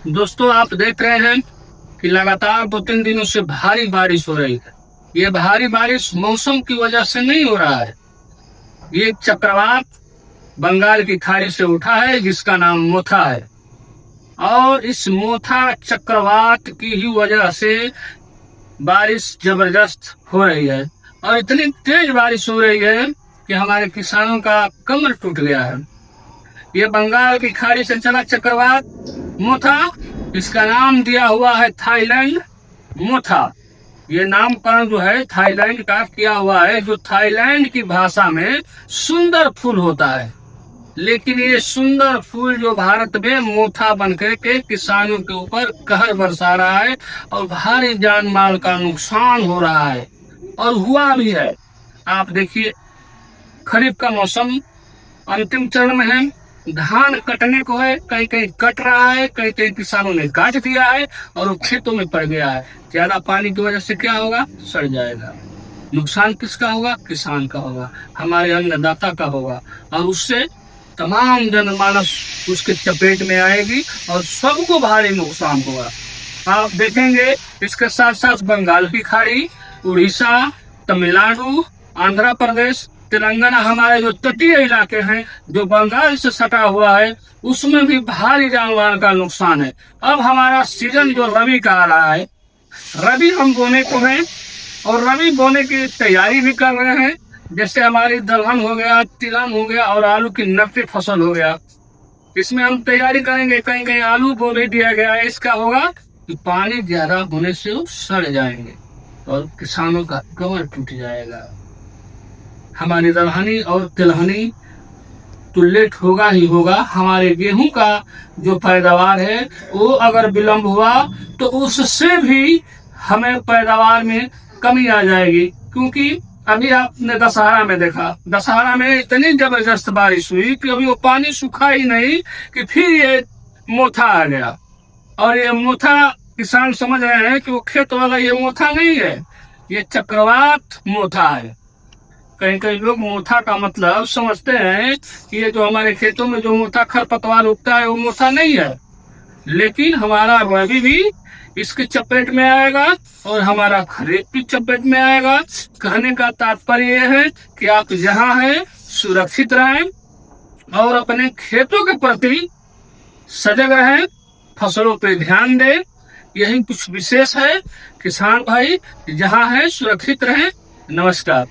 दोस्तों, आप देख रहे हैं कि लगातार 2-3 दिनों से भारी बारिश हो रही है। ये भारी बारिश मौसम की वजह से नहीं हो रहा है। ये एक चक्रवात बंगाल की खाड़ी से उठा है जिसका नाम मोथा है। और इस मोथा चक्रवात की ही वजह से बारिश जबरदस्त हो रही है और इतनी तेज बारिश हो रही है कि हमारे किसानों का कमर टूट गया है। ये बंगाल की खाड़ी से चला चक्रवात मोथा, इसका नाम दिया हुआ है थाईलैंड मोथा। ये नामकरण जो है थाईलैंड का किया हुआ है, जो थाईलैंड की भाषा में सुंदर फूल होता है। लेकिन ये सुंदर फूल जो भारत में मोथा बनकर के किसानों के ऊपर कहर बरसा रहा है और भारी जान माल का नुकसान हो रहा है और हुआ भी है। आप देखिए, खरीफ का मौसम अंतिम चरण में है। धान कटने को है, कहीं कहीं कट रहा है, कहीं कहीं किसानों ने काट दिया है और वो खेतों में पड़ गया है। ज्यादा पानी की वजह से क्या होगा? सड़ जाएगा। नुकसान किसका होगा? किसान का होगा, हमारे अन्नदाता का होगा और उससे तमाम जनमानस उसके चपेट में आएगी और सबको भारी नुकसान होगा। आप देखेंगे इसके साथ साथ बंगाल की खाड़ी, उड़ीसा, तमिलनाडु, आंध्र प्रदेश, तेलंगाना, हमारे जो तटीय इलाके हैं जो बंगाल से सटा हुआ है, उसमें भी भारी जानमाल का नुकसान है। अब हमारा सीजन जो रबी का आ रहा है, रबी हम बोने को है और रबी बोने की तैयारी भी कर रहे हैं। जैसे हमारी दलहन हो गया, तिलहन हो गया और आलू की नकदी फसल हो गया, इसमें हम तैयारी करेंगे। कहीं कहीं आलू बो भी दिया गया है। इसका होगा कि पानी ज्यादा होने से वो सड़ जाएंगे और किसानों का कमर टूट जाएगा। हमारी दलहनी और तिलहनी तो लेट होगा ही होगा। हमारे गेहूं का जो पैदावार है वो अगर विलंब हुआ तो उससे भी हमें पैदावार में कमी आ जाएगी। क्योंकि अभी आपने दशहरा में देखा, दशहरा में इतनी जबरदस्त बारिश हुई कि अभी वो पानी सूखा ही नहीं कि फिर ये मोथा आ गया। और ये मोथा किसान समझ रहे हैं कि वो खेत वाला ये मोथा नहीं है, ये चक्रवात मोथा है। कहीं कहीं लोग मोथा का मतलब समझते हैं कि ये जो हमारे खेतों में जो मोथा खरपतवार उगता है वो मोथा नहीं है। लेकिन हमारा रबी भी इसके चपेट में आएगा और हमारा खरीफ भी चपेट में आएगा। कहने का तात्पर्य यह है कि आप जहाँ हैं सुरक्षित रहें और अपने खेतों के प्रति सजग रहें, फसलों पे ध्यान दें। यही कुछ विशेष है। किसान भाई जहाँ हैं सुरक्षित रहें। नमस्कार।